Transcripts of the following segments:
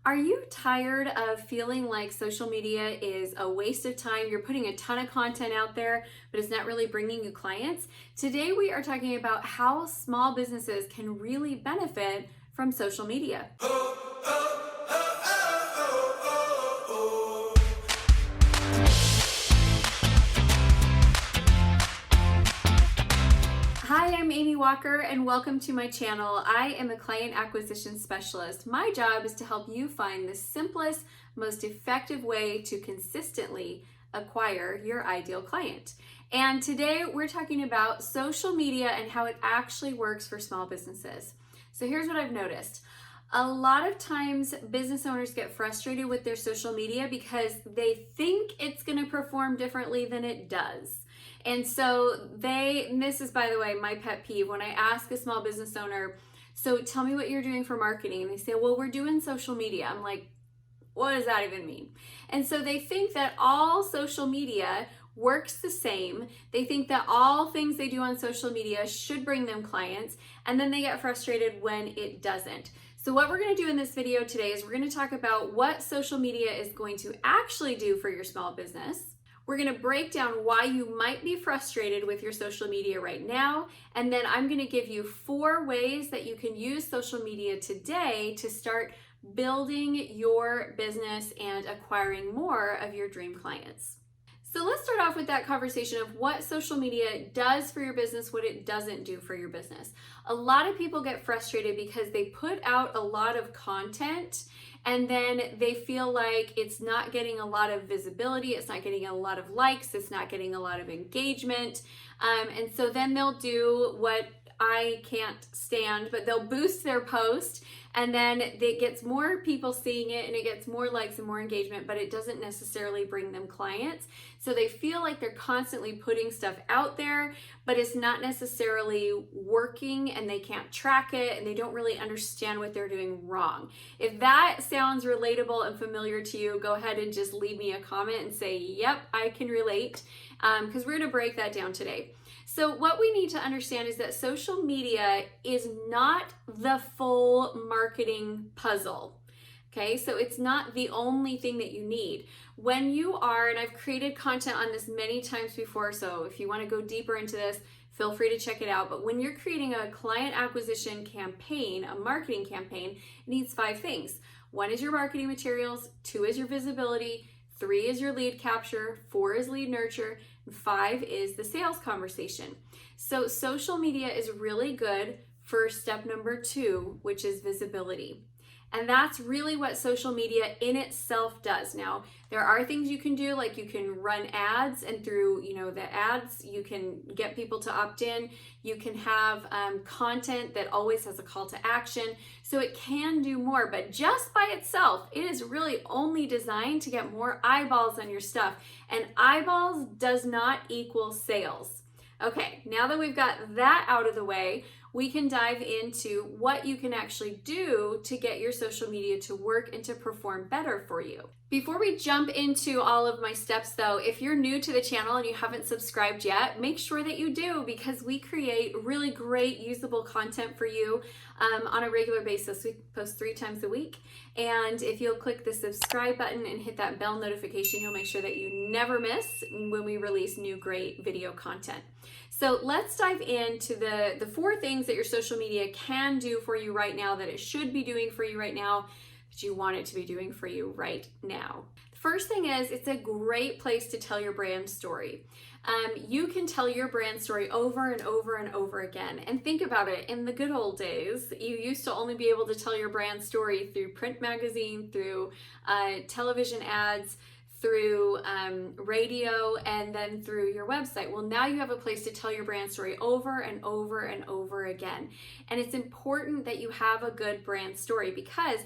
Are you tired of feeling like social media is a waste of time? You're putting a ton of content out there, but it's not really bringing you clients. Today, we are talking about how small businesses can really benefit from social media. Hi, I'm Amy Walker and welcome to my channel. I am a client acquisition specialist. My job is to help you find the simplest, most effective way to consistently acquire your ideal client. And today we're talking about social media and how it actually works for small businesses. So here's what I've noticed. A lot of times business owners get frustrated with their social media because they think it's going to perform differently than it does. And so and this is, by the way, my pet peeve, when I ask a small business owner, so tell me what you're doing for marketing. And they say, well, we're doing social media. I'm like, what does that even mean? And so they think that all social media works the same. They think that all things they do on social media should bring them clients. And then they get frustrated when it doesn't. So what we're going to do in this video today is we're going to talk about what social media is going to actually do for your small business. We're going to break down why you might be frustrated with your social media right now. And then I'm going to give you 4 ways that you can use social media today to start building your business and acquiring more of your dream clients. So let's start off with that conversation of what social media does for your business, what it doesn't do for your business. A lot of people get frustrated because they put out a lot of content and then they feel like it's not getting a lot of visibility, it's not getting a lot of likes, it's not getting a lot of engagement. And so then they'll do what I can't stand, but they'll boost their post and then it gets more people seeing it and it gets more likes and more engagement, but it doesn't necessarily bring them clients. So they feel like they're constantly putting stuff out there, but it's not necessarily working and they can't track it and they don't really understand what they're doing wrong. If that sounds relatable and familiar to you, go ahead and just leave me a comment and say, yep, I can relate, because we're going to break that down today. So what we need to understand is that social media is not the full marketing puzzle. Okay, so it's not the only thing that you need. When you are, and I've created content on this many times before, so if you want to go deeper into this, feel free to check it out. But when you're creating a client acquisition campaign, a marketing campaign, it needs 5 things. 1 is your marketing materials, 2 is your visibility, 3 is your lead capture, 4 is lead nurture, and 5 is the sales conversation. So social media is really good for step number 2, which is visibility. And that's really what social media in itself does. Now, there are things you can do, like you can run ads, and through the ads, you can get people to opt in. You can have content that always has a call to action. So it can do more, but just by itself, it is really only designed to get more eyeballs on your stuff. And eyeballs does not equal sales. Okay, now that we've got that out of the way, we can dive into what you can actually do to get your social media to work and to perform better for you. Before we jump into all of my steps though, if you're new to the channel and you haven't subscribed yet, make sure that you do, because we create really great usable content for you on a regular basis. We post 3 times a week. And if you'll click the subscribe button and hit that bell notification, you'll make sure that you never miss when we release new great video content. So let's dive into the 4 things that your social media can do for you right now, that it should be doing for you right now, that you want it to be doing for you right now. The first thing is, it's a great place to tell your brand story. You can tell your brand story over and over and over again. And think about it, in the good old days, you used to only be able to tell your brand story through print magazine, through television ads, through radio, and then through your website. Well, now you have a place to tell your brand story over and over and over again. And it's important that you have a good brand story, because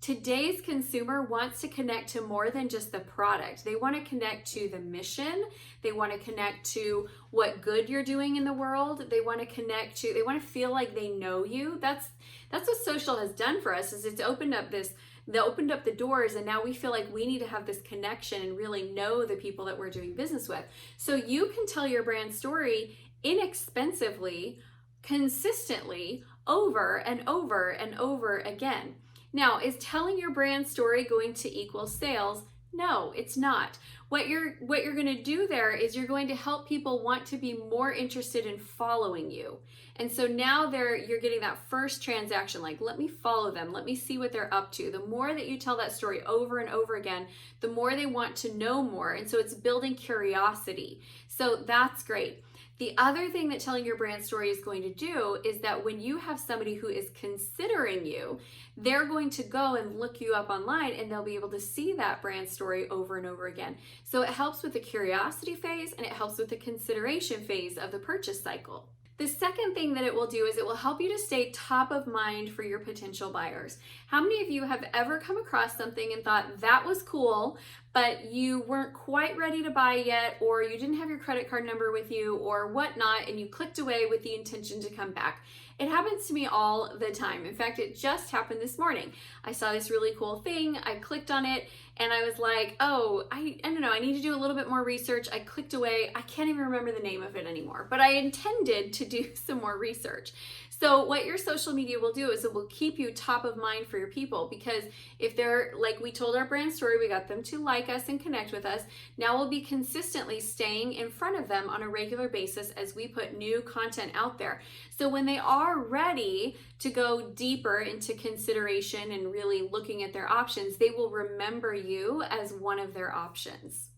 today's consumer wants to connect to more than just the product. They want to connect to the mission. They want to connect to what good you're doing in the world. They want to feel like they know you. That's what social has done for us, is it's opened up the doors, and now we feel like we need to have this connection and really know the people that we're doing business with. So you can tell your brand story inexpensively, consistently, over and over and over again. Now, is telling your brand story going to equal sales? No, it's not. What you're going to do there is you're going to help people want to be more interested in following you. And so now you're getting that first transaction, like, let me follow them, let me see what they're up to. The more that you tell that story over and over again, the more they want to know more. And so it's building curiosity. So that's great. The other thing that telling your brand story is going to do is that when you have somebody who is considering you, they're going to go and look you up online and they'll be able to see that brand story over and over again. So it helps with the curiosity phase and it helps with the consideration phase of the purchase cycle. The second thing that it will do is it will help you to stay top of mind for your potential buyers. How many of you have ever come across something and thought that was cool, but you weren't quite ready to buy yet, or you didn't have your credit card number with you or whatnot, and you clicked away with the intention to come back? It happens to me all the time. In fact, it just happened this morning. I saw this really cool thing, I clicked on it, and I was like, oh, I don't know, I need to do a little bit more research. I clicked away. I can't even remember the name of it anymore, but I intended to do some more research. So what your social media will do is it will keep you top of mind for your people, because if they're, like we told our brand story, we got them to like us and connect with us. Now we'll be consistently staying in front of them on a regular basis as we put new content out there. So when they are ready to go deeper into consideration and really looking at their options, they will remember you as one of their options.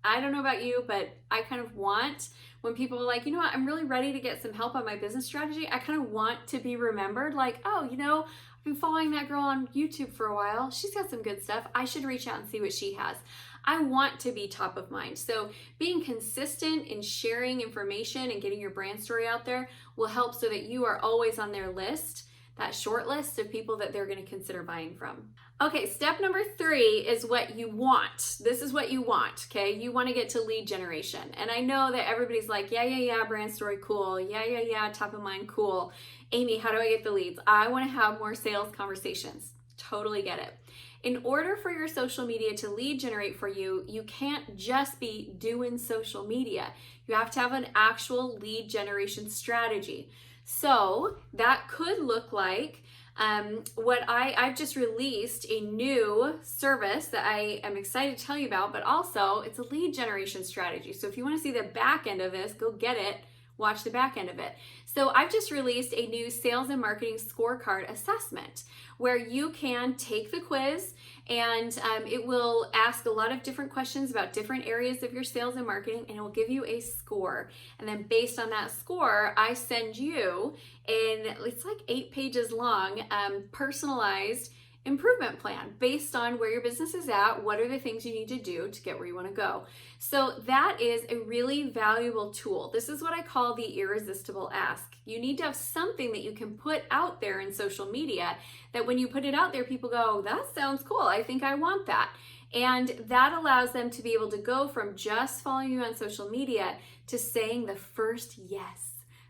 I don't know about you, but I kind of want, when people are like, you know what, I'm really ready to get some help on my business strategy, I kind of want to be remembered like, oh, you know, I've been following that girl on YouTube for a while. She's got some good stuff. I should reach out and see what she has. I want to be top of mind. So being consistent in sharing information and getting your brand story out there will help so that you are always on their list, that short list of people that they're going to consider buying from. Okay, step number 3 is what you want. This is what you want, okay? You want to get to lead generation. And I know that everybody's like, yeah, brand story, cool. Yeah, top of mind, cool. Amy, how do I get the leads? I want to have more sales conversations. Totally get it. In order for your social media to lead generate for you, you can't just be doing social media. You have to have an actual lead generation strategy. So that could look like I've just released a new service that I am excited to tell you about, but also it's a lead generation strategy. So if you want to see the back end of this, go get it. Watch the back end of it. So I've just released a new sales and marketing scorecard assessment where you can take the quiz and it will ask a lot of different questions about different areas of your sales and marketing, and it will give you a score. And then based on that score, I send you it's like 8 pages long, personalized improvement plan based on where your business is at, what are the things you need to do to get where you want to go. So that is a really valuable tool. This is what I call the irresistible ask. You need to have something that you can put out there in social media that when you put it out there, people go, that sounds cool. I think I want that. And that allows them to be able to go from just following you on social media to saying the first yes.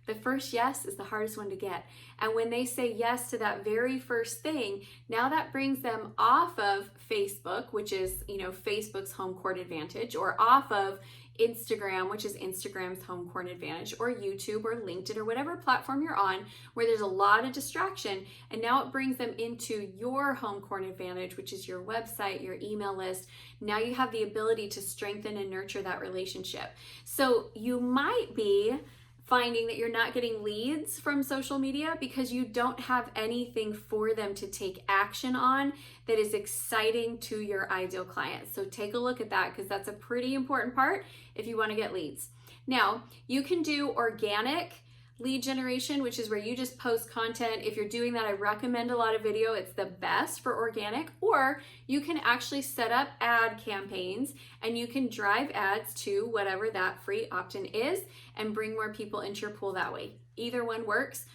The first yes is the hardest one to get. And when they say yes to that very first thing, now that brings them off of Facebook, which is, Facebook's home court advantage, or off of Instagram, which is Instagram's home court advantage, or YouTube or LinkedIn or whatever platform you're on where there's a lot of distraction. And now it brings them into your home court advantage, which is your website, your email list. Now you have the ability to strengthen and nurture that relationship. So you might be finding that you're not getting leads from social media because you don't have anything for them to take action on that is exciting to your ideal client. So take a look at that, because that's a pretty important part if you want to get leads. Now, you can do organic lead generation, which is where you just post content. If you're doing that, I recommend a lot of video. It's the best for organic. Or you can actually set up ad campaigns and you can drive ads to whatever that free opt-in is and bring more people into your pool that way. Either one works.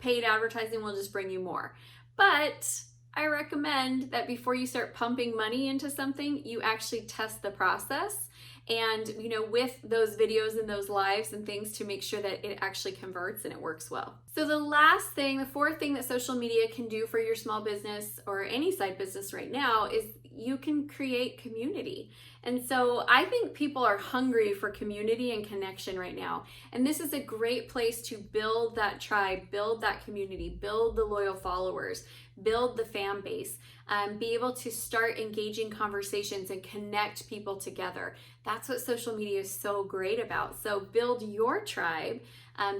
Paid advertising will just bring you more. But I recommend that before you start pumping money into something, you actually test the process and, with those videos and those lives and things to make sure that it actually converts and it works well. So the last thing, the fourth thing that social media can do for your small business or any side business right now is you can create community. And so I think people are hungry for community and connection right now. And this is a great place to build that tribe, build that community, build the loyal followers, build the fan base, be able to start engaging conversations and connect people together. That's what social media is so great about. So build your tribe,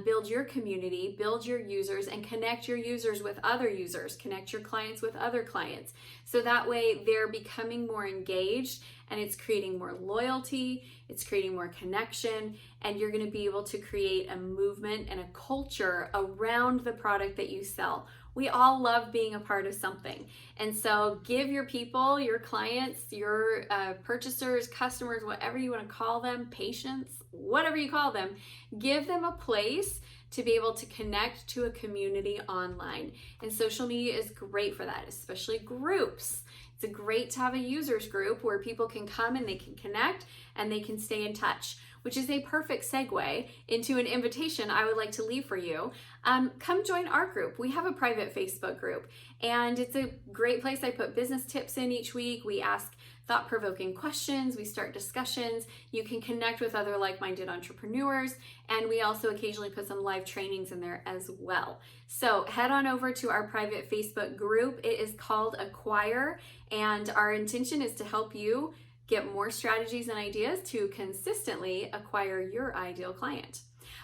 build your community, build your users, and connect your users with other users, connect your clients with other clients. So that way they're becoming more engaged, and it's creating more loyalty, it's creating more connection, and you're gonna be able to create a movement and a culture around the product that you sell. We all love being a part of something. And so give your people, your clients, your purchasers, customers, whatever you want to call them, patients, whatever you call them, give them a place to be able to connect to a community online. And social media is great for that, especially groups. It's great to have a users group where people can come and they can connect and they can stay in touch, which is a perfect segue into an invitation I would like to leave for you. Come join our group. We have a private Facebook group, and it's a great place. I put business tips in each week. We ask thought-provoking questions. We start discussions. You can connect with other like-minded entrepreneurs, and we also occasionally put some live trainings in there as well. So head on over to our private Facebook group. It is called Acquire, and our intention is to help you get more strategies and ideas to consistently acquire your ideal client.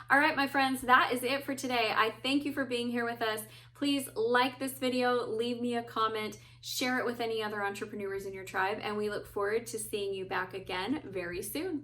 All right, my friends, that is it for today. I thank you for being here with us. Please like this video, leave me a comment, share it with any other entrepreneurs in your tribe, and we look forward to seeing you back again very soon.